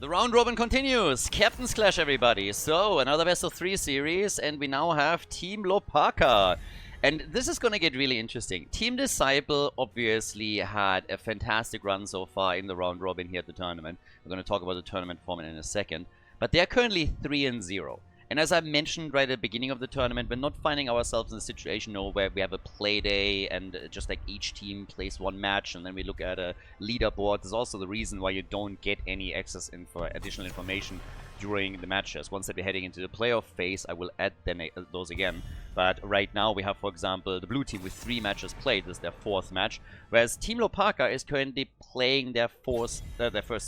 The round robin continues. Captain's Clash, everybody. So, another best of 3 series, and we now have Team Hlopaka. And this is going to get really interesting. Team Disciple obviously had a fantastic run so far in the round robin here at the tournament. We're going to talk about the tournament format in a second. But they're currently 3-0. And as I mentioned right at the beginning of the tournament, we're not finding ourselves in a situation where we have a play day and just like each team plays one match and then we look at a leaderboard. This is also the reason why you don't get any access for additional information during the matches. Once that we're heading into the playoff phase, I will add those again. But right now we have, for example, the blue team with 3 matches played. This is their 4th match, whereas Team Hlopaka is currently playing their first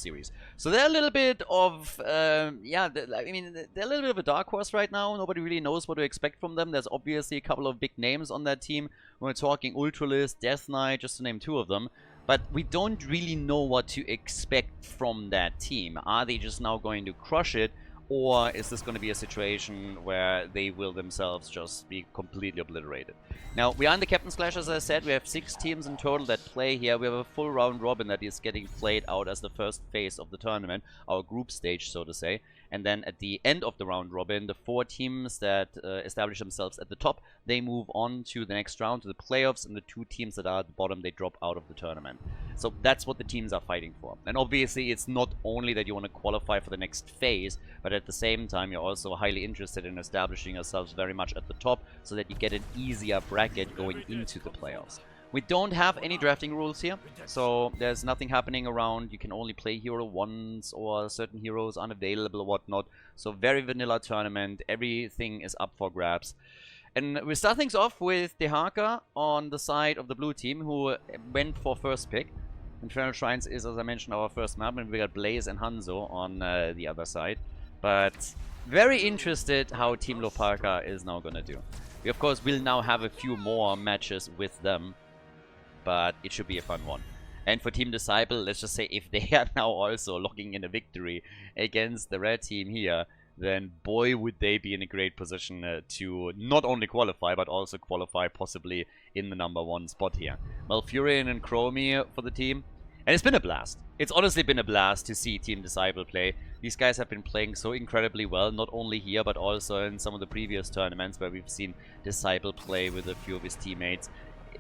series. So they're a little bit of, they're a little bit of a dark horse right now. Nobody really knows what to expect from them. There's obviously a couple of big names on that team. We're talking Ultralist, Death Knight, just to name 2 of them. But we don't really know what to expect from that team. Are they just now going to crush it? Or is this going to be a situation where they will themselves just be completely obliterated? Now, we are in the Captain's Clash, as I said. We have 6 teams in total that play here. We have a full round robin that is getting played out as the first phase of the tournament. Our group stage, so to say. And then at the end of the round robin, the 4 teams that establish themselves at the top, they move on to the next round, to the playoffs. And the 2 teams that are at the bottom, they drop out of the tournament. So that's what the teams are fighting for. And obviously, it's not only that you want to qualify for the next phase, but at the same time, you're also highly interested in establishing yourselves very much at the top so that you get an easier bracket going into the playoffs. We don't have any drafting rules here, so there's nothing happening around. You can only play hero once or certain heroes unavailable or whatnot. So very vanilla tournament. Everything is up for grabs. And we start things off with Hlopaka on the side of the blue team, who went for first pick. Infernal Shrines is, as I mentioned, our first map, and we got Blaze and Hanzo on the other side. But very interested how Team Hlopaka is now going to do. We, of course, will now have a few more matches with them, but it should be a fun one. And for Team Disciple, let's just say if they are now also locking in a victory against the red team here, then boy would they be in a great position to not only qualify, but also qualify possibly in the #1 spot here. Malfurion and Chromie for the team. And it's been a blast. It's honestly been a blast to see Team Disciple play. These guys have been playing so incredibly well, not only here, but also in some of the previous tournaments where we've seen Disciple play with a few of his teammates.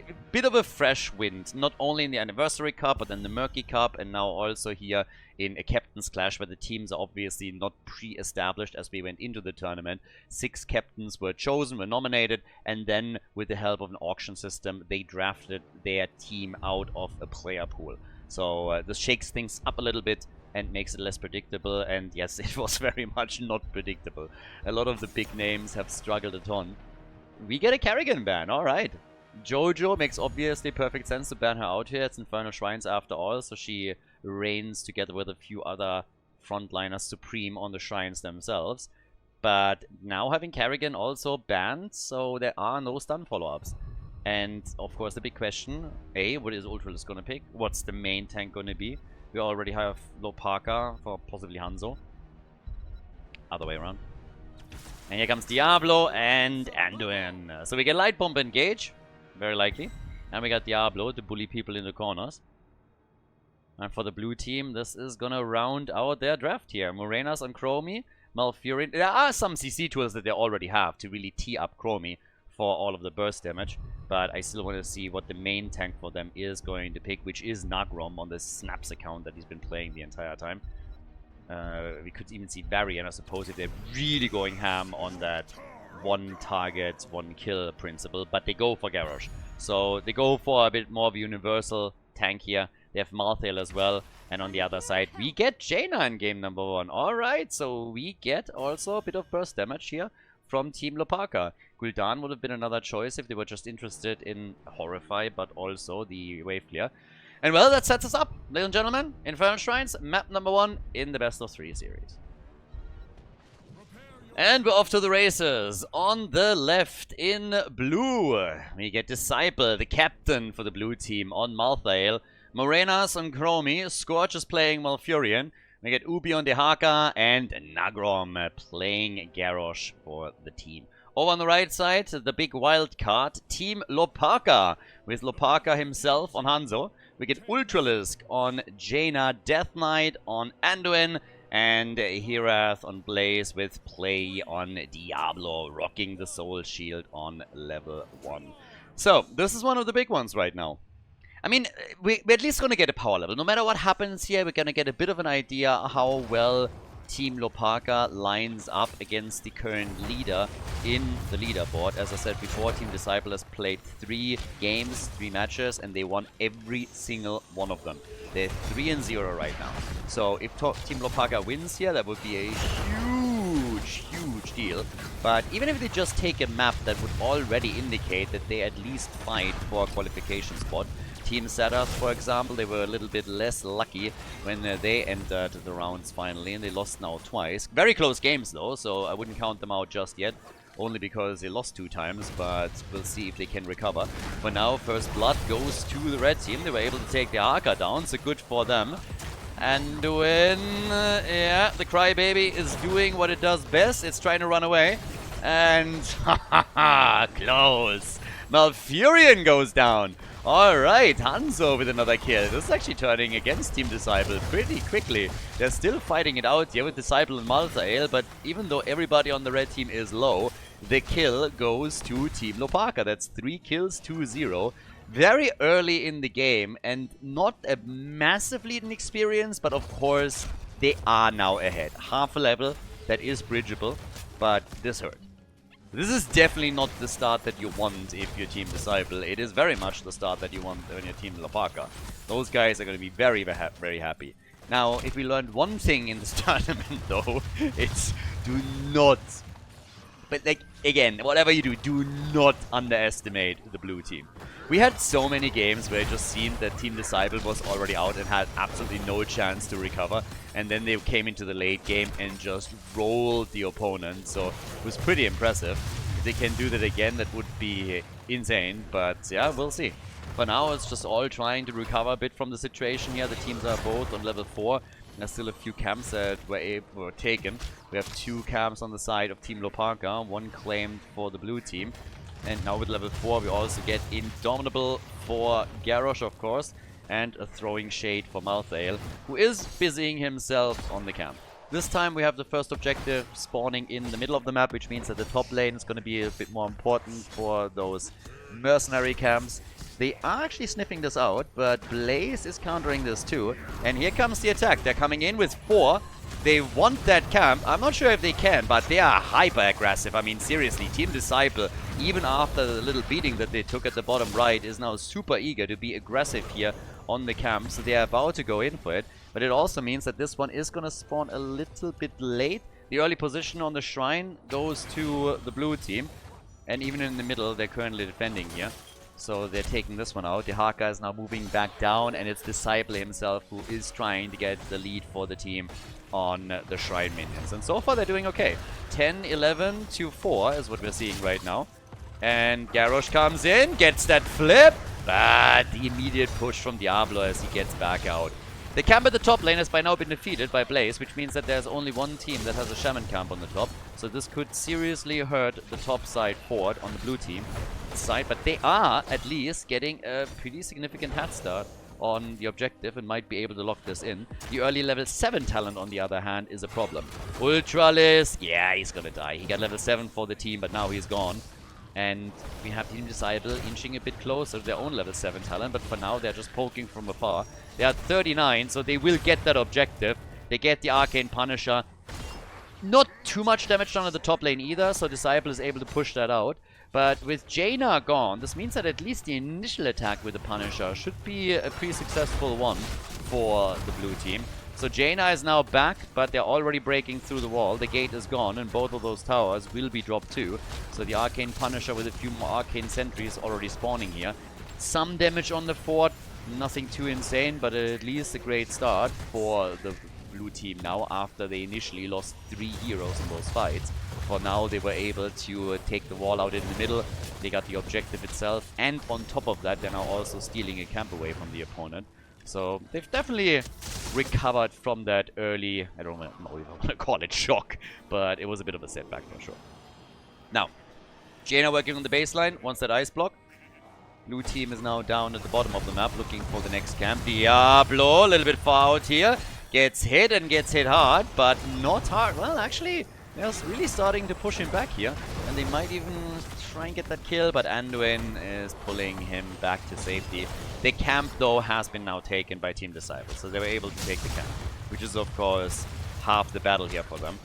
A bit of a fresh wind, not only in the Anniversary Cup, but in the Murky Cup, and now also here in a Captain's Clash, where the teams are obviously not pre-established as we went into the tournament. 6 captains were chosen, were nominated, and then with the help of an auction system, they drafted their team out of a player pool. So this shakes things up a little bit and makes it less predictable, and yes, it was very much not predictable. A lot of the big names have struggled a ton. We get a Kerrigan ban, alright. Jojo makes obviously perfect sense to ban her out here. It's Infernal Shrines after all, so she reigns together with a few other frontliners supreme on the shrines themselves. But now having Kerrigan also banned, so there are no stun follow-ups. And of course the big question, what is Ultralist gonna pick? What's the main tank gonna be? We already have Hlopaka for possibly Hanzo. Other way around. And here comes Diablo and Anduin. So we get Light Bomb engage. Very likely. And we got Diablo to bully people in the corners. And for the blue team, this is gonna round out their draft here. Morenas on Chromie, Malfurion. There are some CC tools that they already have to really tee up Chromie for all of the burst damage. But I still want to see what the main tank for them is going to pick, which is Nagrom on the Snaps account that he's been playing the entire time. We could even see Varian, I suppose, if they're really going ham on that 1 target, 1 kill principle, but they go for Garrosh. So they go for a bit more of a universal tank here. They have Malthael as well, and on the other side we get Jaina in game #1. Alright, so we get also a bit of burst damage here from Team Hlopaka. Gul'dan would have been another choice if they were just interested in Horrify, but also the Wave Clear. And well, that sets us up, ladies and gentlemen. Infernal Shrines, map #1 in the best of 3 series. And we're off to the races. On the left in blue, we get Disciple, the captain for the blue team on Malthael. Morenas on Chromie. Scorch is playing Malfurion. We get Ubi on Hlopaka and Nagrom playing Garrosh for the team. Over on the right side, the big wild card, Team Hlopaka, with Hlopaka himself on Hanzo. We get Ultralisk on Jaina, Death Knight on Anduin, And Herath on Blaze with play on Diablo, rocking the Soul Shield on level 1. So, this is one of the big ones right now. I mean, we're at least going to get a power level. No matter what happens here, we're going to get a bit of an idea how well Team Hlopaka lines up against the current leader in the leaderboard. As I said before, Team Disciple has played 3 games, 3 matches, and they won every single one of them. They're 3-0 right now. So if Team Hlopaka wins here, that would be a huge deal. But even if they just take a map that would already indicate that they at least fight for a qualification spot. Team Zerath, for example, they were a little bit less lucky when they entered the rounds finally, and they lost now twice. Very close games though, so I wouldn't count them out just yet, only because they lost 2 times, but we'll see if they can recover. For now, first blood goes to the red team. They were able to take the Arca down, so good for them. And when, yeah, the Crybaby is doing what it does best, it's trying to run away. And, haha, close. Malfurion goes down. Alright, Hanzo with another kill. This is actually turning against Team Disciple pretty quickly. They're still fighting it out here with Disciple and Malthael, but even though everybody on the red team is low, the kill goes to Team Hlopaka. That's 3 kills, 2-0. Very early in the game, and not a massive lead in experience, but of course, they are now ahead. Half a level, that is bridgeable, but this hurt. This is definitely not the start that you want if you're Team Disciple. It is very much the start that you want when you're Team Hlopaka. Those guys are going to be very happy. Now, if we learned one thing in this tournament, though, it's do not... But, like, again, whatever you do not underestimate the blue team. We had so many games where it just seemed that Team Disciple was already out and had absolutely no chance to recover. And then they came into the late game and just rolled the opponent. So it was pretty impressive. If they can do that again, that would be insane. But yeah, we'll see. For now, it's just all trying to recover a bit from the situation here. The teams are both on level 4. There's still a few camps that were taken. We have 2 camps on the side of Team Hlopaka, 1 claimed for the blue team. And now with level 4 we also get Indomitable for Garrosh, of course, and a Throwing Shade for Malthael, who is busying himself on the camp. This time we have the first objective spawning in the middle of the map, which means that the top lane is going to be a bit more important for those mercenary camps. They are actually sniffing this out, but Blaze is countering this too. And here comes the attack. They're coming in with 4. They want that camp. I'm not sure if they can, but they are hyper aggressive. I mean, seriously, Team Disciple, even after the little beating that they took at the bottom right, is now super eager to be aggressive here on the camp. So they are about to go in for it. But it also means that this one is going to spawn a little bit late. The early position on the shrine goes to the blue team. And even in the middle, they're currently defending here. So they're taking this one out. The Haka is now moving back down, and it's Disciple himself who is trying to get the lead for the team on the Shrine minions. And so far they're doing okay. 10-11 to 4 is what we're seeing right now. And Garrosh comes in, gets that flip, but the immediate push from Diablo as he gets back out. The camp at the top lane has by now been defeated by Blaze, which means that there's only one team that has a Shaman camp on the top. So this could seriously hurt the top side forward on the blue team side, but they are at least getting a pretty significant head start on the objective and might be able to lock this in. The early level 7 talent, on the other hand, is a problem. Ultralis, yeah, he's gonna die. He got level 7 for the team, but now he's gone. And we have Team Disciple inching a bit closer to their own level 7 talent, but for now they're just poking from afar. They are 39, so they will get that objective. They get the Arcane Punisher. Not too much damage done at the top lane either, so Disciple is able to push that out. But with Jaina gone, this means that at least the initial attack with the Punisher should be a pretty successful one for the blue team. So Jaina is now back, but they're already breaking through the wall. The gate is gone, and both of those towers will be dropped too. So the Arcane Punisher with a few more Arcane Sentries already spawning here. Some damage on the fort, nothing too insane, but at least a great start for the blue team now after they initially lost 3 heroes in those fights. For now, they were able to take the wall out in the middle. They got the objective itself, and on top of that, they're now also stealing a camp away from the opponent. So they've definitely recovered from that early, I don't know if I want to call it shock, but it was a bit of a setback for sure. Now, Jaina working on the baseline, wants that ice block. Blue team is now down at the bottom of the map looking for the next camp. Diablo, a little bit far out here. Gets hit and gets hit hard, but not hard. Well, actually, they're really starting to push him back here. And they might even try and get that kill, but Anduin is pulling him back to safety. The camp, though, has been now taken by Team Disciple, so they were able to take the camp, which is, of course, half the battle here for them.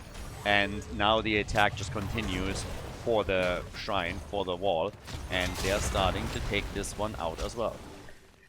And now the attack just continues for the shrine, for the wall, and they're starting to take this one out as well.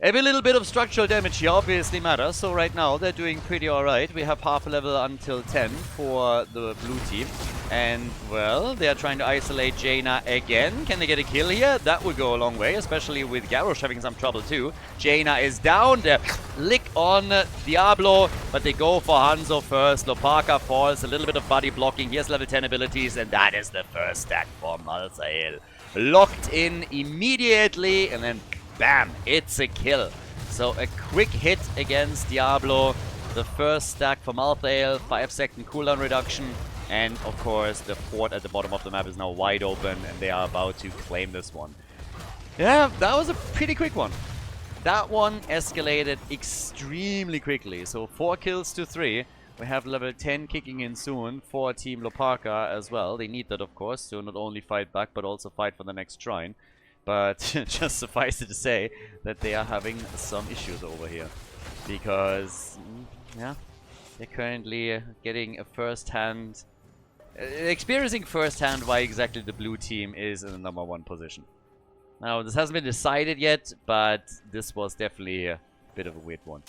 Every little bit of structural damage here obviously matters, so right now they're doing pretty alright. We have half a level until 10 for the blue team. And, well, they're trying to isolate Jaina again. Can they get a kill here? That would go a long way, especially with Garrosh having some trouble too. Jaina is down. They lick on Diablo, but they go for Hanzo first. Hlopaka falls. A little bit of body blocking. Here's level 10 abilities, and that is the first stack for Malthael. Locked in immediately, and then bam, it's a kill. So a quick hit against Diablo. The first stack for Malthael, 5-second cooldown reduction. And of course, the fort at the bottom of the map is now wide open, and they are about to claim this one. Yeah, that was a pretty quick one. That one escalated extremely quickly. So 4 kills to 3. We have level 10 kicking in soon for Team Hlopaka as well. They need that, of course, to not only fight back, but also fight for the next shrine. But just suffice it to say that they are having some issues over here. Because, yeah, they're currently getting a first-hand... experiencing firsthand why exactly the blue team is in the #1 position. Now, this hasn't been decided yet, but this was definitely a bit of a weird one.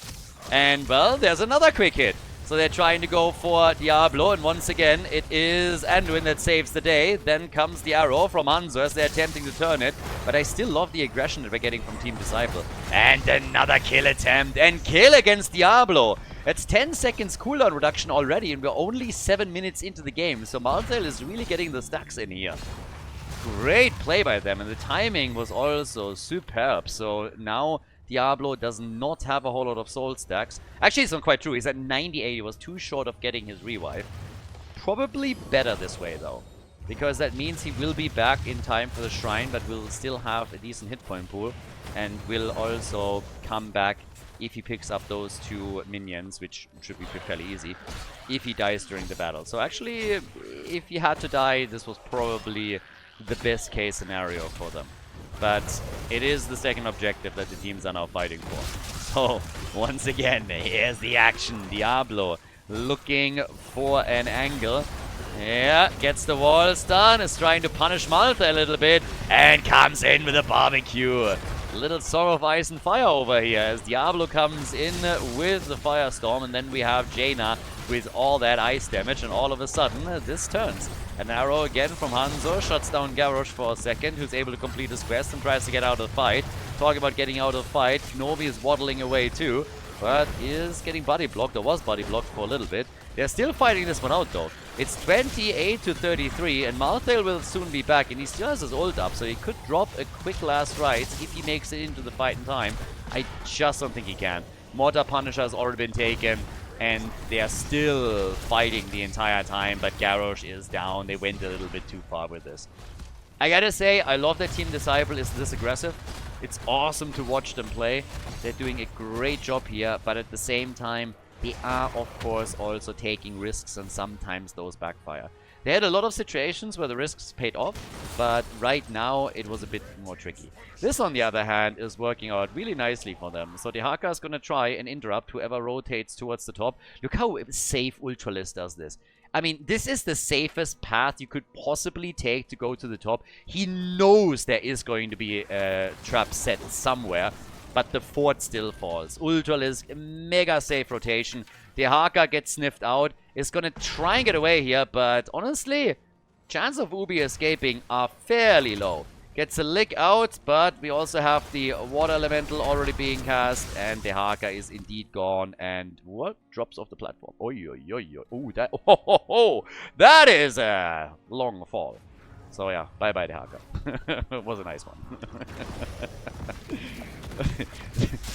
And, well, there's another quick hit. So they're trying to go for Diablo, and once again, it is Anduin that saves the day. Then comes the arrow from Hanzo as they're attempting to turn it. But I still love the aggression that we're getting from Team Disciple. And another kill attempt, and kill against Diablo. It's 10 seconds cooldown reduction already, and we're only 7 minutes into the game. So Malthael is really getting the stacks in here. Great play by them, and the timing was also superb. So now Diablo does not have a whole lot of soul stacks. Actually, it's not quite true. He's at 98. He was too short of getting his revive. Probably better this way, though, because that means he will be back in time for the shrine, but will still have a decent hit point pool, and will also come back if he picks up those 2 minions, which should be fairly easy, if he dies during the battle. So actually, if he had to die, this was probably the best case scenario for them. But it is the second objective that the teams are now fighting for. So, once again, here's the action. Diablo looking for an angle. Yeah, gets the walls done, is trying to punish Malta a little bit, and comes in with a barbecue. A little Song of Ice and Fire over here as Diablo comes in with the Firestorm, and then we have Jaina with all that ice damage, and all of a sudden this turns. An arrow again from Hanzo, shuts down Garrosh for a second, who's able to complete his quest and tries to get out of the fight. Talking about getting out of the fight, Novi is waddling away too, but is getting body blocked, or was body blocked for a little bit. They're still fighting this one out though. It's 28 to 33, and Malthael will soon be back, and he still has his ult up, so he could drop a quick last right if he makes it into the fight in time. I just don't think he can. Mortar Punisher has already been taken, and they are still fighting the entire time, but Garrosh is down. They went a little bit too far with this. I gotta say, I love that Team Disciple is this aggressive. It's awesome to watch them play. They're doing a great job here, but at the same time, they are, of course, also taking risks, and sometimes those backfire. They had a lot of situations where the risks paid off, but right now it was a bit more tricky. This, on the other hand, is working out really nicely for them. So Hlopaka is going to try and interrupt whoever rotates towards the top. Look how safe Ultralis does this. I mean, this is the safest path you could possibly take to go to the top. He knows there is going to be a trap set somewhere, but the fort still falls. Ultralis, mega safe rotation. Hlopaka gets sniffed out. Is going to try and get away here, but honestly, chance of Ubi escaping are fairly low. Gets a lick out, but we also have the water elemental already being cast, and Hlopaka is indeed gone. And what? Drops off the platform. Oi, oi, oi, oi. Ooh, that, that is a long fall. So yeah, bye-bye Hlopaka. It was a nice one.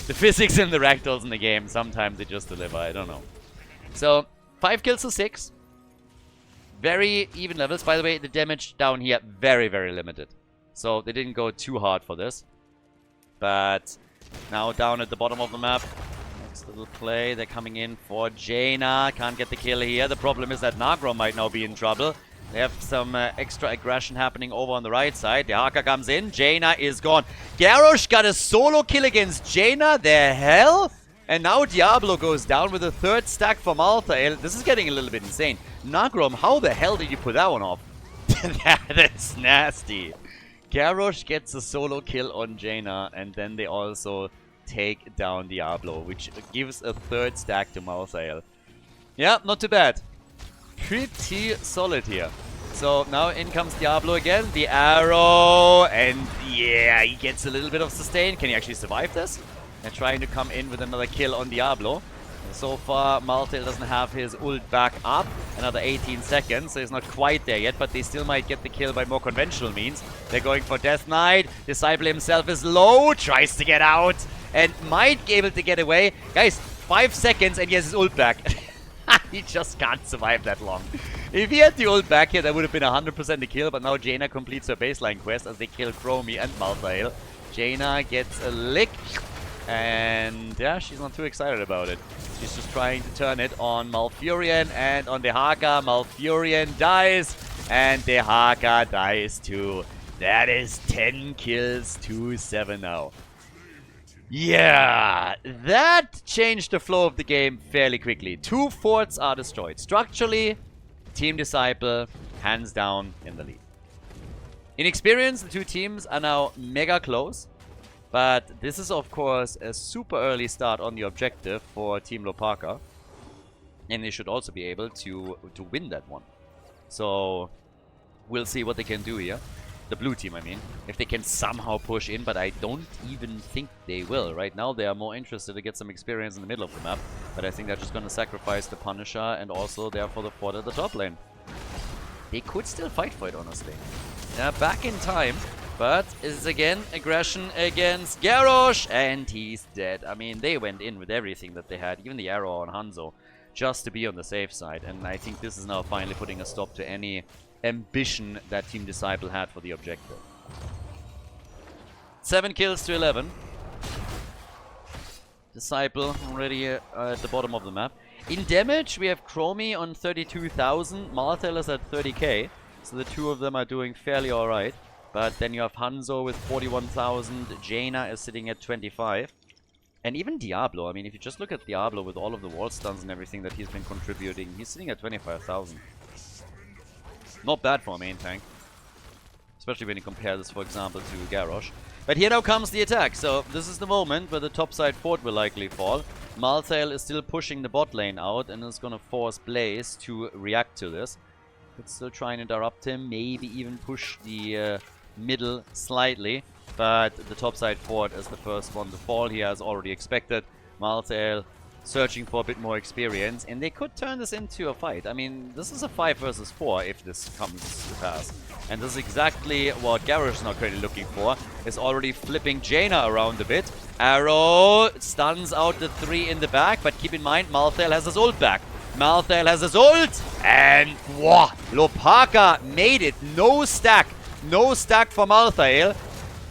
The physics and the ragdolls in the game, sometimes they just deliver, I don't know. So, 5 kills to 6. Very even levels. By the way, the damage down here, very, very limited. So, they didn't go too hard for this. But, now down at the bottom of the map, Nice little play. They're coming in for Jaina. Can't get the kill here. The problem is that Nagrom might now be in trouble. They have some extra aggression happening over on the right side. The Haka comes in. Jaina is gone. Garrosh got a solo kill against Jaina. The hell? And now Diablo goes down with a third stack for Malthael. This is getting a little bit insane. Nagrom, how the hell did you put that one off? That is nasty. Garrosh gets a solo kill on Jaina, and then they also take down Diablo, which gives a third stack to Malthael. Yeah, not too bad. Pretty solid here. So now in comes Diablo again. The arrow, and yeah, he gets a little bit of sustain. Can he actually survive this? And trying to come in with another kill on Diablo. So far, Malthael doesn't have his ult back up. Another 18 seconds, so he's not quite there yet, but they still might get the kill by more conventional means. They're going for Death Knight. Disciple himself is low, tries to get out, and might be able to get away. Guys, 5 seconds and he has his ult back. He just can't survive that long. If he had the ult back here, that would have been 100% the kill, but now Jaina completes her baseline quest as they kill Chromie and Malthael. Jaina gets a lick, and yeah, she's not too excited about it. She's just trying to turn it on Malfurion and on the Haka. Malfurion dies, and the Haka dies too. That is 10 kills to 7 now. Yeah, that changed the flow of the game fairly quickly. 2 forts are destroyed. Structurally, Team Disciple, hands down, in the lead. In experience, the two teams are now mega close. But this is, of course, a super early start on the objective for Team Hlopaka. And they should also be able to win that one. So, we'll see what they can do here. The blue team, I mean. If they can somehow push in, but I don't even think they will. Right now, they are more interested to get some experience in the middle of the map. But I think they're just going to sacrifice the Punisher and also, therefore, the fort at the top lane. They could still fight for it, honestly. They're back in time. But it's again aggression against Garrosh, and he's dead. I mean, they went in with everything that they had, even the arrow on Hanzo, just to be on the safe side. And I think this is now finally putting a stop to any ambition that Team Disciple had for the objective. 7 kills to 11. Disciple already at the bottom of the map. In damage, we have Chromie on 32,000. Malthael is at 30k. So the two of them are doing fairly alright. But then you have Hanzo with 41,000. Jaina is sitting at 25. And even Diablo. I mean, if you just look at Diablo with all of the wall stuns and everything that he's been contributing, he's sitting at 25,000. Not bad for a main tank. Especially when you compare this, for example, to Garrosh. But here now comes the attack. So this is the moment where the topside fort will likely fall. Malthael is still pushing the bot lane out and is going to force Blaze to react to this. Could still try and interrupt him. Maybe even push the middle slightly. But the topside fort is the first one to fall here as already expected. Malthael searching for a bit more experience, and they could turn this into a fight. I mean, this is a 5 versus 4 if this comes to pass. And this is exactly what Garrosh is now currently looking for. Is already flipping Jaina around a bit. Arrow stuns out the 3 in the back, but keep in mind, Malthael has his ult back. Malthael has his ult, and wow, Hlopaka made it. No stack. No stack for Malthael.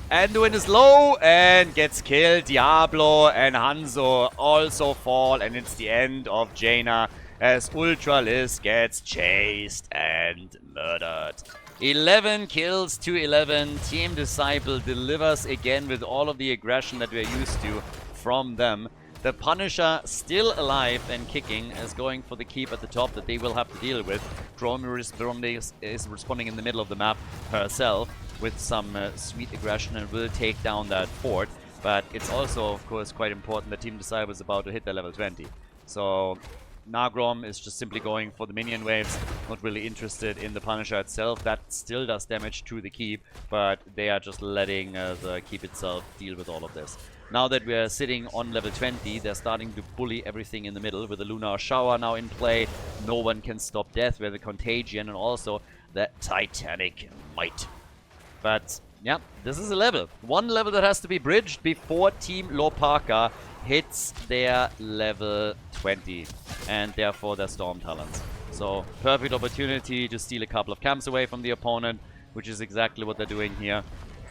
Anduin is low and gets killed. Diablo and Hanzo also fall, and it's the end of Jaina as Ultralis gets chased and murdered. 11 kills to 11. Team Disciple delivers again with all of the aggression that we're used to from them. The Punisher still alive and kicking is going for the keep at the top that they will have to deal with. Chromie is responding in the middle of the map herself with some sweet aggression and will take down that fort. But it's also, of course, quite important that Team Disciple is about to hit their level 20. So Nagrom is just simply going for the minion waves, not really interested in the Punisher itself. That still does damage to the keep, but they are just letting the keep itself deal with all of this. Now that we are sitting on level 20, they're starting to bully everything in the middle with the Lunar Shower now in play. No one can stop death with the Contagion and also the Titanic Might. But yeah, this is a level. One level that has to be bridged before Team Hlopaka hits their level 20 and therefore their Storm Talents. So perfect opportunity to steal a couple of camps away from the opponent, which is exactly what they're doing here.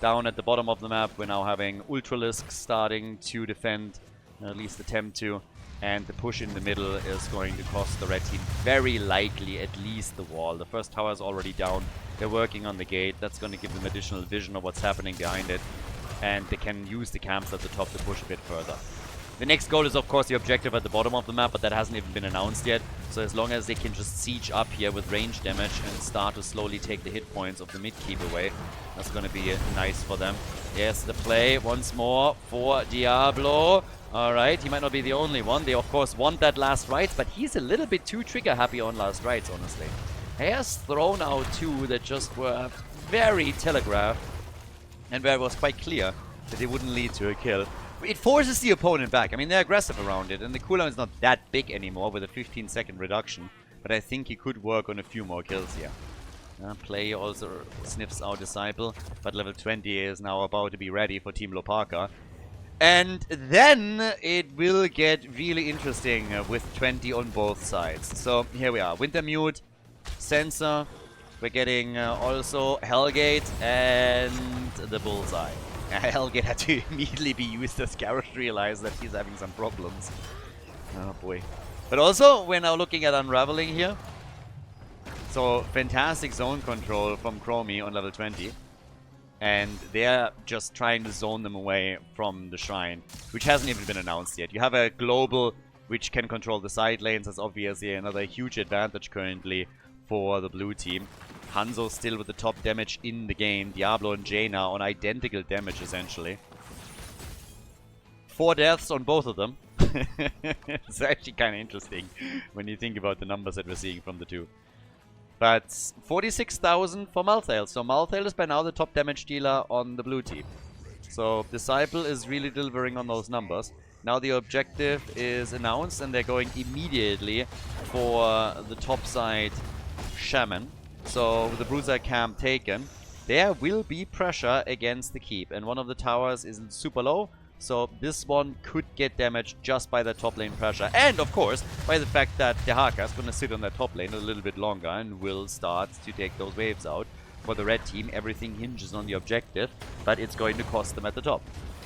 Down at the bottom of the map, we're now having Ultralisk starting to defend, at least attempt to. And the push in the middle is going to cost the red team very likely at least the wall. The first tower is already down. They're working on the gate. That's going to give them additional vision of what's happening behind it. And they can use the camps at the top to push a bit further. The next goal is, of course, the objective at the bottom of the map, but that hasn't even been announced yet. So as long as they can just siege up here with range damage and start to slowly take the hit points of the mid-keep away, that's going to be nice for them. Yes, the play once more for Diablo. Alright, he might not be the only one. They, of course, want that last rights, but he's a little bit too trigger-happy on last rights, honestly. He has thrown out two that just were very telegraphed, and where it was quite clear that they wouldn't lead to a kill. It forces the opponent back. I mean, they're aggressive around it, and the cooldown is not that big anymore with a 15-second reduction, but I think he could work on a few more kills here. Play also sniffs out Disciple, but level 20 is now about to be ready for Team Hlopaka. And then it will get really interesting with 20 on both sides. So here we are. Wintermute, Sensor. We're getting also Hellgate and the Bullseye. Hellgate had to immediately be used as Garrosh realized that he's having some problems. Oh boy. But also, we're now looking at Unraveling here. So, fantastic zone control from Chromie on level 20. And they're just trying to zone them away from the Shrine, which hasn't even been announced yet. You have a global which can control the side lanes. That's obviously another huge advantage currently for the blue team. Hanzo still with the top damage in the game. Diablo and Jaina on identical damage, essentially. 4 deaths on both of them. It's actually kind of interesting when you think about the numbers that we're seeing from the two. But 46,000 for Malthael. So Malthael is by now the top damage dealer on the blue team. So Disciple is really delivering on those numbers. Now the objective is announced and they're going immediately for the top side Shaman. So with the Bruiser camp taken, there will be pressure against the keep. And one of the towers isn't super low. So this one could get damaged just by the top lane pressure. And of course, by the fact that Hlopaka is going to sit on that top lane a little bit longer and will start to take those waves out. For the red team, everything hinges on the objective, but it's going to cost them at the top.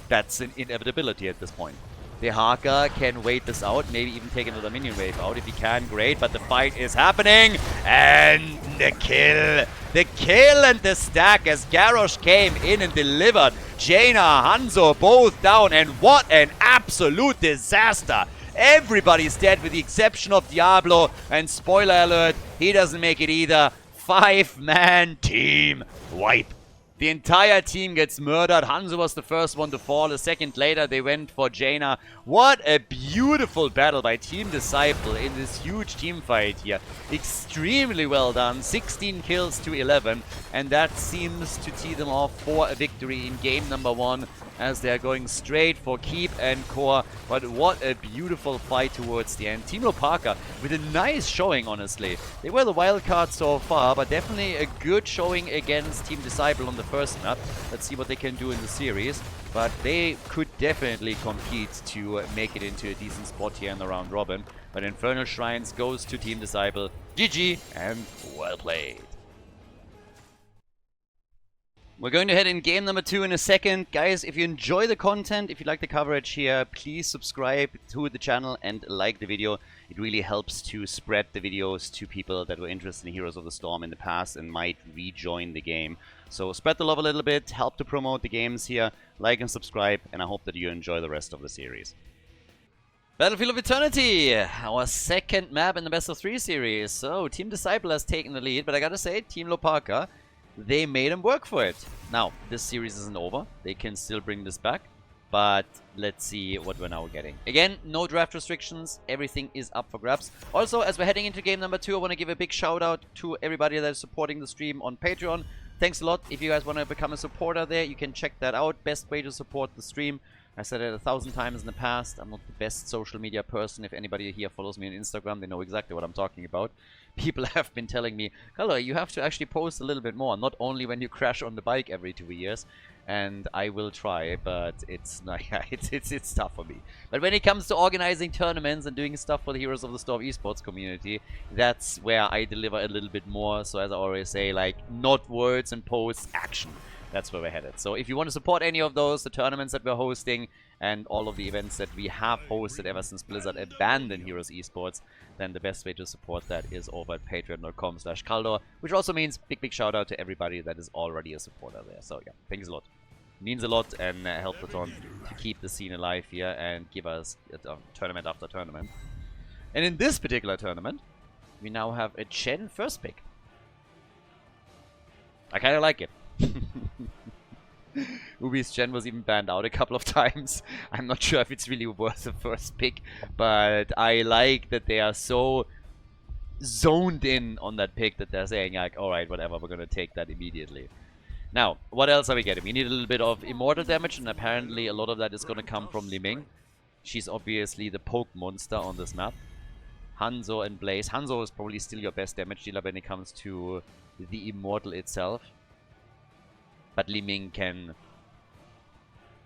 That's an inevitability at this point. Hlopaka can wait this out, maybe even take another minion wave out. If he can, great, but the fight is happening. And the kill. The kill and the stack as Garrosh came in and delivered. Jaina, Hanzo, both down. And what an absolute disaster. Everybody's dead with the exception of Diablo. And spoiler alert, he doesn't make it either. 5-man team wipe. The entire team gets murdered. Hanzo was the first one to fall. A second later, they went for Jaina. What a beautiful battle by Team Disciple in this huge team fight here. Extremely well done. 16 kills to 11. And that seems to tee them off for a victory in game number 1. As they're going straight for keep and core. But what a beautiful fight towards the end. Team Hlopaka with a nice showing, honestly. They were the wild card so far, but definitely a good showing against Team Disciple on the first map. Let's see what they can do in the series. But they could definitely compete to make it into a decent spot here in the round robin. But Infernal Shrines goes to Team Disciple. GG and well played. We're going to head in game number 2 in a second. Guys, if you enjoy the content, if you like the coverage here, please subscribe to the channel and like the video. It really helps to spread the videos to people that were interested in Heroes of the Storm in the past and might rejoin the game. So spread the love a little bit, help to promote the games here, like and subscribe, and I hope that you enjoy the rest of the series. Battlefield of Eternity, our second map in the best of 3 series. So Team Disciple has taken the lead, but I gotta say, Team Hlopaka, they made him work for it. Now, this series isn't over. They can still bring this back. But let's see what we're now getting. Again, no draft restrictions. Everything is up for grabs. Also, as we're heading into game number 2, I want to give a big shout out to everybody that is supporting the stream on Patreon. Thanks a lot. If you guys want to become a supporter there, you can check that out. Best way to support the stream. I said it 1,000 times in the past. I'm not the best social media person. If anybody here follows me on Instagram, they know exactly what I'm talking about. People have been telling me, Khaldor, you have to actually post a little bit more, not only when you crash on the bike every 2 years. And I will try, but it's not, it's tough for me. But when it comes to organizing tournaments and doing stuff for the Heroes of the Storm esports community, that's where I deliver a little bit more. So as I always say, like, not words and posts, action. That's where we're headed. So if you want to support any of those, the tournaments that we're hosting, and all of the events that we have hosted ever since Blizzard abandoned Heroes Esports, then the best way to support that is over at patreon.com/Khaldor, which also means big shout out to everybody that is already a supporter there. So yeah, thanks a lot. Means a lot and helps a ton to keep the scene alive here and give us tournament after tournament. And in this particular tournament, we now have a Chen first pick. I kind of like it. Ubi's Chen was even banned out a couple of times. I'm not sure if it's really worth the first pick, but I like that they are so zoned in on that pick that they're saying like, alright, whatever, we're gonna take that immediately. Now, what else are we getting? We need a little bit of immortal damage, and apparently a lot of that is gonna come from Li Ming. She's obviously the poke monster on this map. Hanzo and Blaze. Hanzo is probably still your best damage dealer when it comes to the immortal itself. But Li Ming can...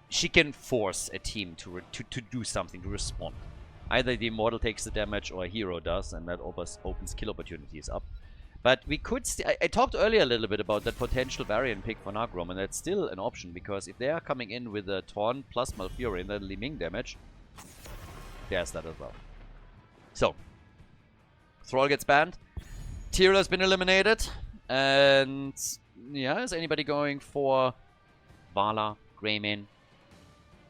She can force a team to do something, to respond. Either the immortal takes the damage or a hero does, and that opens kill opportunities up. But we could... I talked earlier a little bit about that potential variant pick for Nagrom, and that's still an option, because if they are coming in with a Taunt plus Malfurion and then Li Ming damage, there's that as well. So, Thrall gets banned. Tyrael has been eliminated. And yeah, is anybody going for Vala, Greymane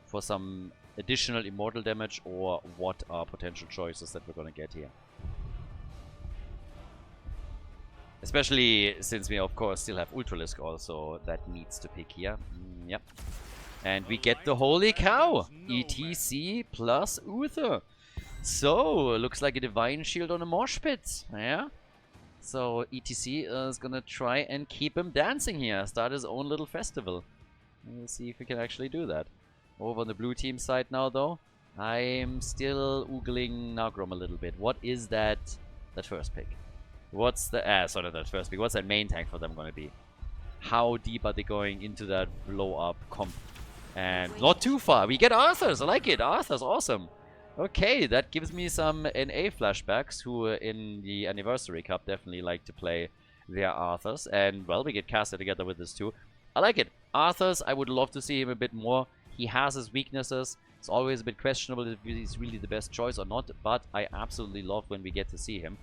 for some additional immortal damage, or what are potential choices that we're going to get here? Especially since we of course still have Ultralisk also that needs to pick here. Yep. And we get the holy cow! ETC plus Uther. So, looks like a Divine Shield on a Mosh Pit. Yeah. So, ETC is gonna try and keep him dancing here. Start his own little festival. We'll see if we can actually do that. Over on the blue team side now, though, I'm still oogling Nagrom a little bit. What is that first pick? What's the... sorry, that first pick. What's that main tank for them gonna be? How deep are they going into that blow-up comp? And not too far. We get Arthurs. I like it. Arthurs, awesome. Okay, that gives me some NA flashbacks, who in the Anniversary Cup definitely like to play their Arthurs. And, well, we get casted together with this too. I like it. Arthurs, I would love to see him a bit more. He has his weaknesses. It's always a bit questionable if he's really the best choice or not, but I absolutely love when we get to see him.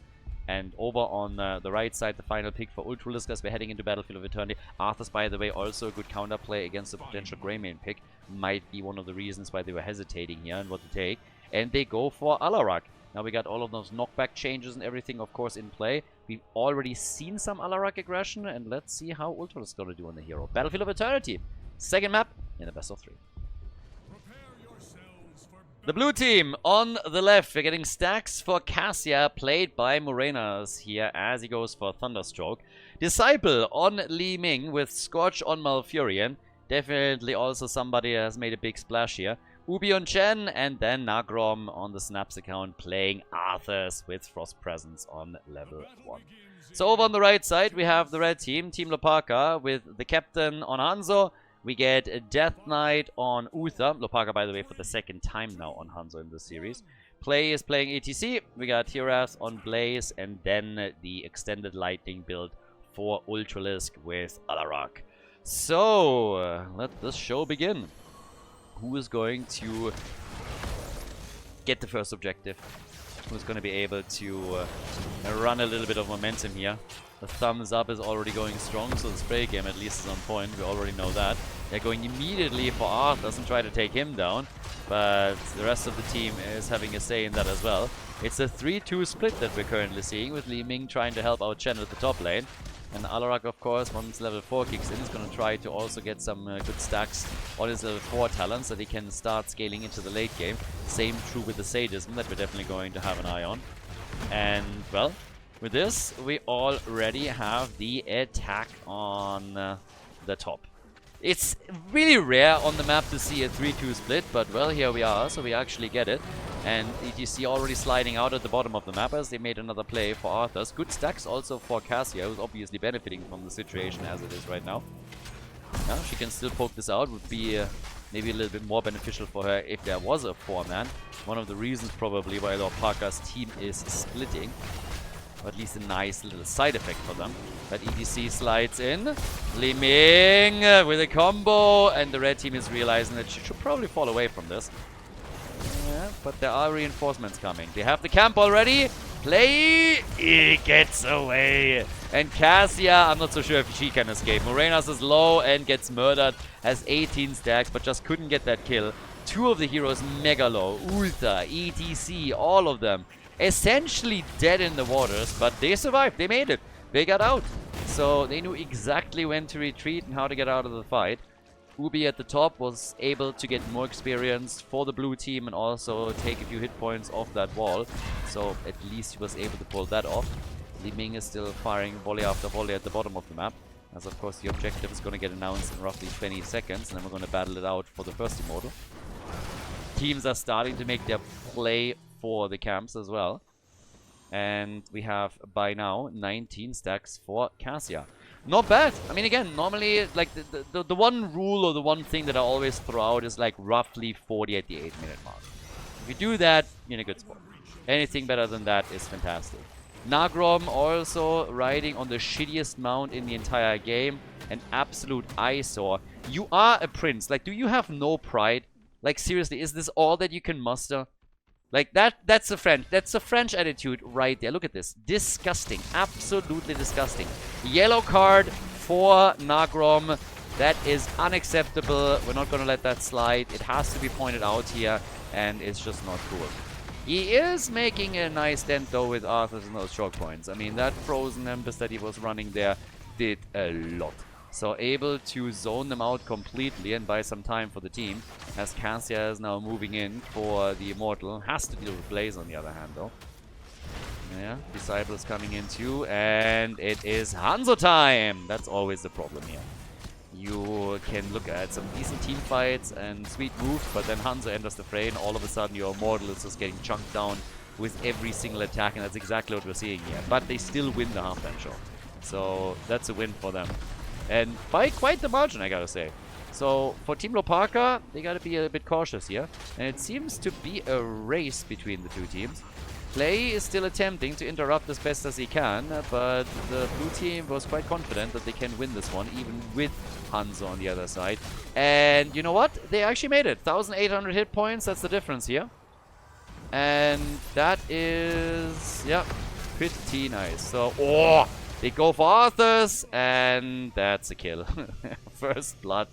And over on the right side, the final pick for Ultralisk as we're heading into Battlefield of Eternity. Arthur's, by the way, also a good counterplay against the potential Greymane pick. Might be one of the reasons why they were hesitating here and what to take. And they go for Alarak. Now we got all of those knockback changes and everything, of course, in play. We've already seen some Alarak aggression, and let's see how Ultralisk is going to do on the hero. Battlefield of Eternity. Second map in a best of 3. The blue team on the left, we're getting stacks for Cassia, played by Morenas here as he goes for Thunderstroke. Disciple on Li Ming with Scorch on Malfurion. Definitely also somebody that has made a big splash here. Ubi on Chen, and then Nagrom on the Snaps account playing Arthurs with Frost Presence on level 1. So over on the right side, we have the red team, Team Hlopaka, with the captain on Hanzo. We get a Death Knight on Uther. Hlopaka, by the way, for the second time now on Hanzo in this series. Play is playing ETC. We got Tirath on Blaze, and then the extended lightning build for Ultralisk with Alarak. So, let this show begin. Who is going to get the first objective? Who's going to be able to run a little bit of momentum here? The thumbs up is already going strong, so the spray game at least is on point. We already know that. They're going immediately for Arthur and try to take him down, but the rest of the team is having a say in that as well. It's a 3-2 split that we're currently seeing, with Li Ming trying to help out Chen at the top lane. And Alarak, of course, once level 4 kicks in, is going to try to also get some good stacks on his level 4 talents so that he can start scaling into the late game. Same true with the Sadism that we're definitely going to have an eye on. And, well, with this, we already have the attack on the top. It's really rare on the map to see a 3-2 split, but, well, here we are, so we actually get it. And ETC already sliding out at the bottom of the map as they made another play for Arthurs. Good stacks also for Cassia, who's obviously benefiting from the situation as it is right now. Yeah, she can still poke this out. Would be maybe a little bit more beneficial for her if there was a 4-man. One of the reasons probably why Hlopaka's team is splitting. Or at least a nice little side effect for them. But EDC slides in. Li Ming with a combo. And the red team is realizing that she should probably fall away from this. Yeah, but there are reinforcements coming. They have the camp already. Play! He gets away. And Cassia, I'm not so sure if she can escape. Morenas is low and gets murdered. Has 18 stacks, but just couldn't get that kill. Two of the heroes mega low. Ulta, ETC, all of them. Essentially dead in the waters, but they survived. They made it. They got out. So they knew exactly when to retreat and how to get out of the fight. Ubi at the top was able to get more experience for the blue team and also take a few hit points off that wall. So at least he was able to pull that off. Li Ming is still firing volley after volley at the bottom of the map. As of course the objective is going to get announced in roughly 20 seconds and then we're going to battle it out for the first immortal. Teams are starting to make their play for the camps as well. And we have by now 19 stacks for Cassia. Not bad. I mean, again, normally, like, the one rule or the one thing that I always throw out is, like, roughly 40 at the 8-minute mark. If you do that, you're in a good spot. Anything better than that is fantastic. Nagrom also riding on the shittiest mount in the entire game. An absolute eyesore. You are a prince. Like, do you have no pride? Like, seriously, is this all that you can muster? Like, that's a French attitude right there. Look at this. Disgusting. Absolutely disgusting. Yellow card for Nagrom. That is unacceptable. We're not going to let that slide. It has to be pointed out here, and it's just not cool. He is making a nice dent, though, with Arthur's and those choke points. I mean, that Frozen Embers that he was running there did a lot. So able to zone them out completely and buy some time for the team. As Cassia is now moving in for the Immortal. Has to deal with Blaze on the other hand though. Yeah, Disciple is coming in too. And it is Hanzo time! That's always the problem here. You can look at some decent team fights and sweet moves, but then Hanzo enters the fray and all of a sudden your Immortal is just getting chunked down with every single attack, and that's exactly what we're seeing here. But they still win the halftime show. So that's a win for them. And by quite the margin, I gotta say. So for Team Hlopaka, they gotta be a bit cautious here. And it seems to be a race between the two teams. Play is still attempting to interrupt as best as he can, but the blue team was quite confident that they can win this one, even with Hanzo on the other side. And you know what? They actually made it. 1,800 hit points, that's the difference here. And that is, yeah, pretty nice. So, oh! They go for Arthur's, and that's a kill. First blood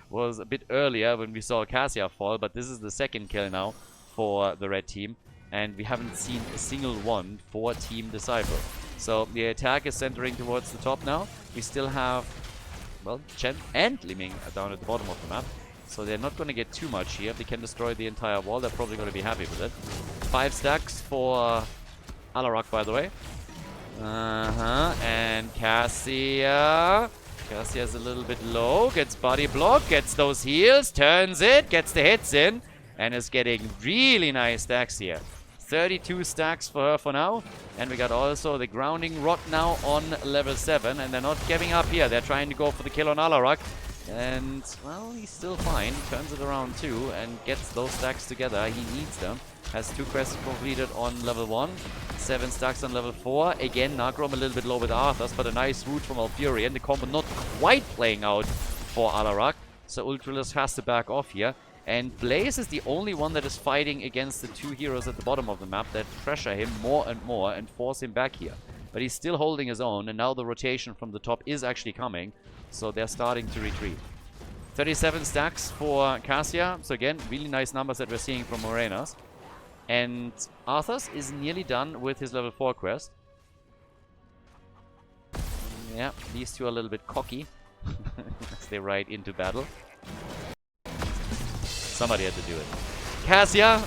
was a bit earlier when we saw Cassia fall, but this is the second kill now for the red team. And we haven't seen a single one for Team Disciple. So the attack is centering towards the top now. We still have, well, Chen and Li Ming down at the bottom of the map. So they're not going to get too much here. If they can destroy the entire wall, they're probably going to be happy with it. 5 stacks for Alarak, by the way. And Cassia. Cassia's a little bit low. Gets body block. Gets those heals. Turns it. Gets the hits in. And is getting really nice stacks here. 32 stacks for her for now. And we got also the grounding rod now on level 7. And they're not giving up here. They're trying to go for the kill on Alarak. And, well, he's still fine. Turns it around too. And gets those stacks together. He needs them. Has 2 quests completed on level 1. 7 stacks on level 4. Again, Nagrom a little bit low with Arthur's, but a nice root from Alfurion. The combo not quite playing out for Alarak. So Ultralis has to back off here. And Blaze is the only one that is fighting against the 2 heroes at the bottom of the map that pressure him more and force him back here. But he's still holding his own, and now the rotation from the top is actually coming. So they're starting to retreat. 37 stacks for Cassia. So again, really nice numbers that we're seeing from Morenas. And Arthur's is nearly done with his level 4 quest. Yeah, these two are a little bit cocky as they ride into battle. Somebody had to do it. Cassia,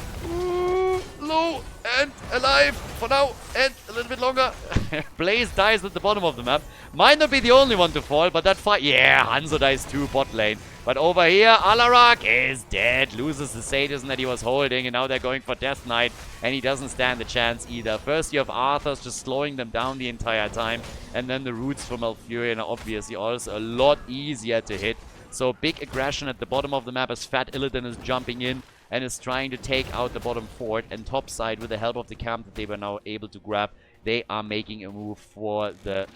low and alive for now, and a little bit longer. Blaze dies at the bottom of the map. Might not be the only one to fall, but that fight... Yeah, Hanzo dies too, bot lane. But over here, Alarak is dead. Loses the sadism that he was holding, and now they're going for Death Knight, and he doesn't stand a chance either. First you have Arthur's just slowing them down the entire time, and then the roots from Alfurion are obviously also a lot easier to hit. So big aggression at the bottom of the map as Fat Illidan is jumping in and is trying to take out the bottom fort, and top side with the help of the camp that they were now able to grab they are making a move for the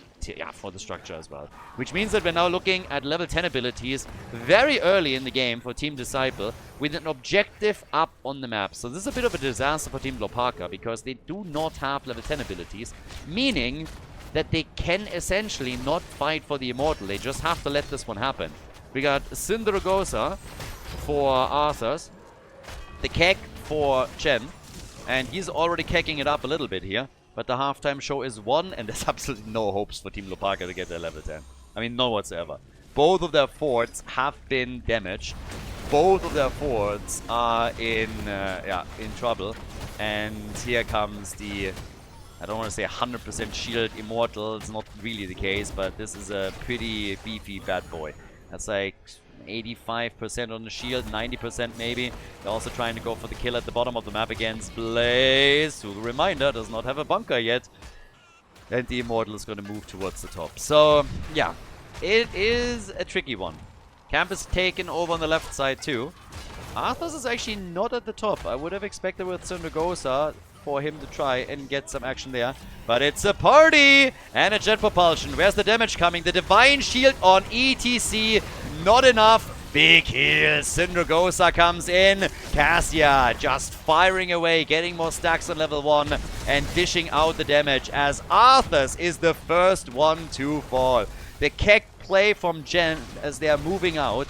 structure as well. Which means that we're now looking at level 10 abilities very early in the game for Team Disciple with an objective up on the map. So this is a bit of a disaster for Team Hlopaka because they do not have level 10 abilities, meaning that they can essentially not fight for the Immortal. They just have to let this one happen. We got Sindragosa for Arthurs, the Kek for Chen, and he's already kecking it up a little bit here. But the halftime show is won, and there's absolutely no hopes for Team Hlopaka to get their level 10. I mean, no whatsoever. Both of their forts have been damaged. Both of their forts are in trouble. And here comes the, I don't want to say 100% shield Immortal. It's not really the case, but this is a pretty beefy bad boy. That's like 85% on the shield, 90% maybe. They're also trying to go for the kill at the bottom of the map against Blaze, who, reminder, does not have a bunker yet. And the Immortal is going to move towards the top. So, yeah, it is a tricky one. Camp is taken over on the left side too. Arthurs is actually not at the top. I would have expected with Sindragosa for him to try and get some action there. But it's a party! And a jet propulsion. Where's the damage coming? The Divine Shield on ETC. Not enough. Big heal. Sindragosa comes in. Cassia just firing away, getting more stacks on level 1 and dishing out the damage as Arthurs is the first one to fall. The Kek play from Jen as they are moving out.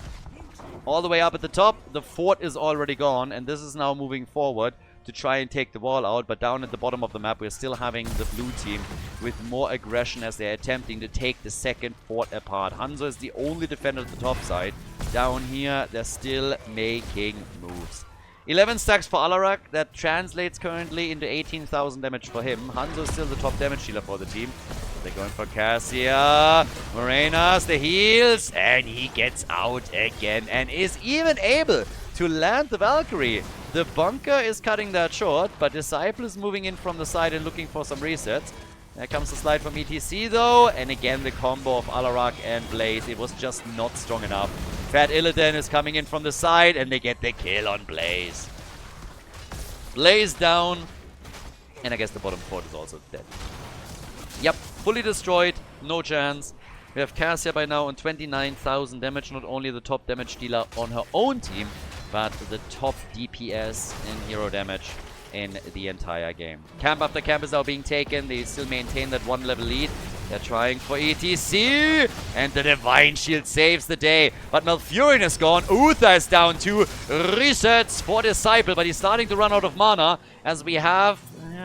All the way up at the top, the fort is already gone, and this is now moving forward to try and take the wall out. But down at the bottom of the map, we're still having the blue team with more aggression as they're attempting to take the second fort apart. Hanzo is the only defender at the top side. Down here, they're still making moves. 11 stacks for Alarak. That translates currently into 18,000 damage for him. Hanzo is still the top damage dealer for the team. They're going for Cassia. Morenas, the heals. And he gets out again and is even able to land the Valkyrie. The bunker is cutting that short, but Disciple is moving in from the side and looking for some resets. There comes the slide from ETC though, and again the combo of Alarak and Blaze. It was just not strong enough. Fat Illidan is coming in from the side, and they get the kill on Blaze. Blaze down, and I guess the bottom fort is also dead. Yep, fully destroyed, no chance. We have Cassia by now on 29,000 damage, not only the top damage dealer on her own team, but the top DPS and hero damage in the entire game. Camp after camp is now being taken. They still maintain that 1 level lead. They're trying for ETC, and the Divine Shield saves the day. But Malfurion is gone. Uther is down too. Resets for Disciple, but he's starting to run out of mana as we have,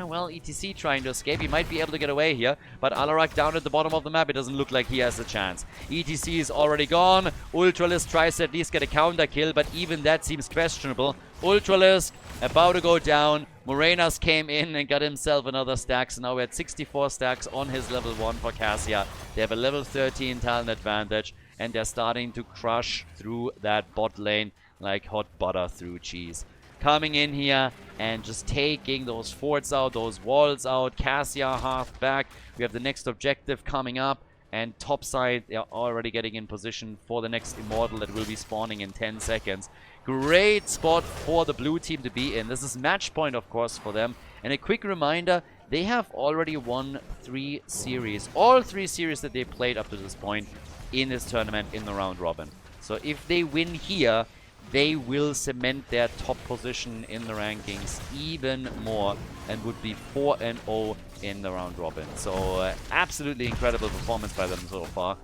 well, ETC trying to escape. He might be able to get away here, but Alarak down at the bottom of the map. It doesn't look like he has a chance. ETC is already gone. Ultralisk tries to at least get a counter kill, but even that seems questionable. Ultralisk about to go down. Morenas came in and got himself another stack. So now we're at 64 stacks on his level 1 for Cassia. They have a level 13 talent advantage, and they're starting to crush through that bot lane like hot butter through cheese. Coming in here and just taking those forts out, those walls out. Cassia, Hearth back. We have the next objective coming up. And topside, they're already getting in position for the next Immortal that will be spawning in 10 seconds. Great spot for the blue team to be in. This is match point, of course, for them. And a quick reminder, they have already won 3 series. All 3 series that they played up to this point in this tournament in the round robin. So if they win here, they will cement their top position in the rankings even more and would be 4-0 in the round robin. So absolutely incredible performance by them so far.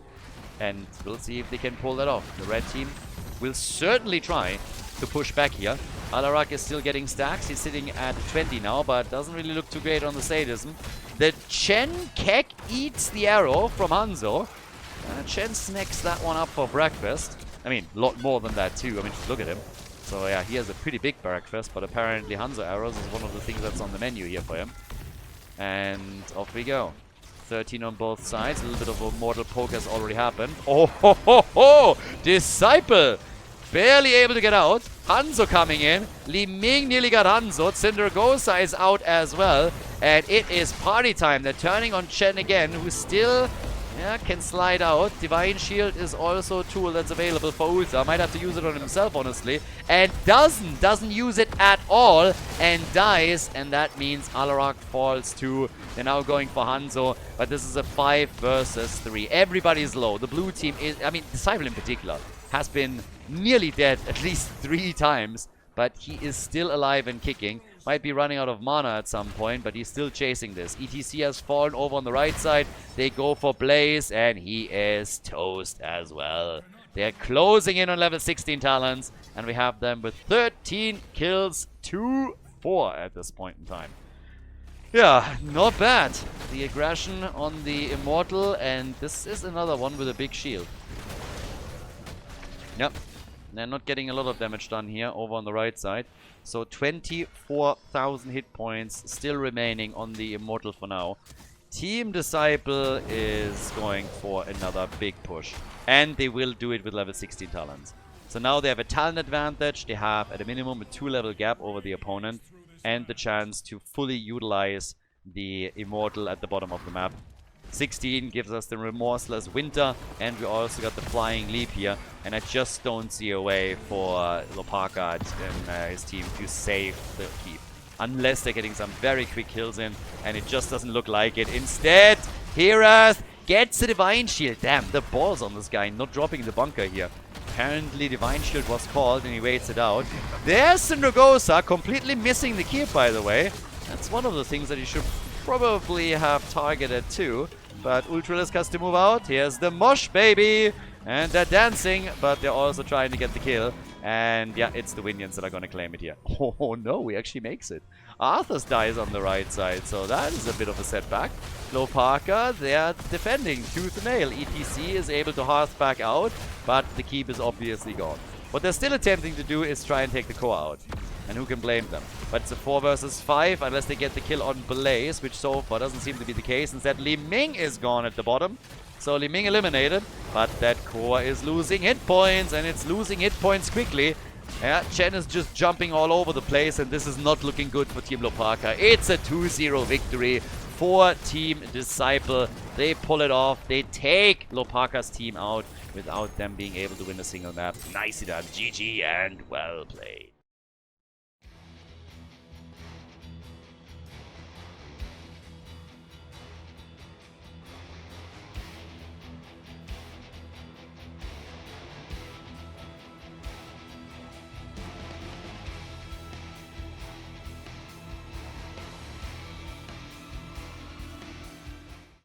And we'll see if they can pull that off. The red team will certainly try to push back here. Alarak is still getting stacks. He's sitting at 20 now, but doesn't really look too great on the sadism. The Chen Kek eats the arrow from Hanzo. Chen snacks that one up for breakfast. I mean, a lot more than that too. I mean, just look at him. So yeah, he has a pretty big breakfast, but apparently Hanzo arrows is one of the things that's on the menu here for him. And off we go. 13 on both sides. A little bit of a mortal poke has already happened. Oh ho ho ho! Disciple! Barely able to get out. Hanzo coming in. Li Ming nearly got Hanzo. Sindragosa is out as well. And it is party time. They're turning on Chen again, who's still Yeah, can slide out. Divine Shield is also a tool that's available for Ulta. Might have to use it on himself, honestly. And doesn't use it at all and dies. And that means Alarak falls too. They're now going for Hanzo. But this is a 5 versus 3. Everybody's low. The blue team is, I mean, Disciple in particular, has been nearly dead at least 3 times. But he is still alive and kicking. Might be running out of mana at some point, but he's still chasing this. ETC has fallen over on the right side. They go for Blaze, and he is toast as well. They're closing in on level 16 talents, and we have them with 13 kills, 2-4 at this point in time. Yeah, not bad. The aggression on the Immortal, and this is another one with a big shield. Yep. They're not getting a lot of damage done here over on the right side. So 24,000 hit points still remaining on the Immortal for now. Team Disciple is going for another big push. And they will do it with level 16 talents. So now they have a talent advantage. They have at a minimum a 2-level gap over the opponent. And the chance to fully utilize the Immortal at the bottom of the map. 16 gives us the Remorseless Winter, and we also got the Flying Leap here, and I just don't see a way for Hlopaka and his team to save the keep. Unless they're getting some very quick kills in, and it just doesn't look like it. Instead, Herath gets the Divine Shield. Damn, the balls on this guy, not dropping the bunker here. Apparently Divine Shield was called, and he waits it out. There's Syndragosa, completely missing the keep, by the way. That's one of the things that he should probably have targeted too, but Ultralisk has to move out. Here's the Mosh, baby! And they're dancing, but they're also trying to get the kill. And yeah, it's the Winions that are going to claim it here. Oh no, he actually makes it. Arthas dies on the right side, so that is a bit of a setback. Hlopaka, they're defending tooth and nail. ETC is able to hearth back out, but the keep is obviously gone. What they're still attempting to do is try and take the core out. And who can blame them? But it's a 4 versus 5 unless they get the kill on Blaze, which so far doesn't seem to be the case. Instead, Li Ming is gone at the bottom. So Li Ming eliminated, but that core is losing hit points, and it's losing hit points quickly. Yeah, Chen is just jumping all over the place, and this is not looking good for Team Hlopaka. It's a 2-0 victory for Team Disciple. They pull it off. They take Hlopaka's team out without them being able to win a single map. Nicely done. GG and well played.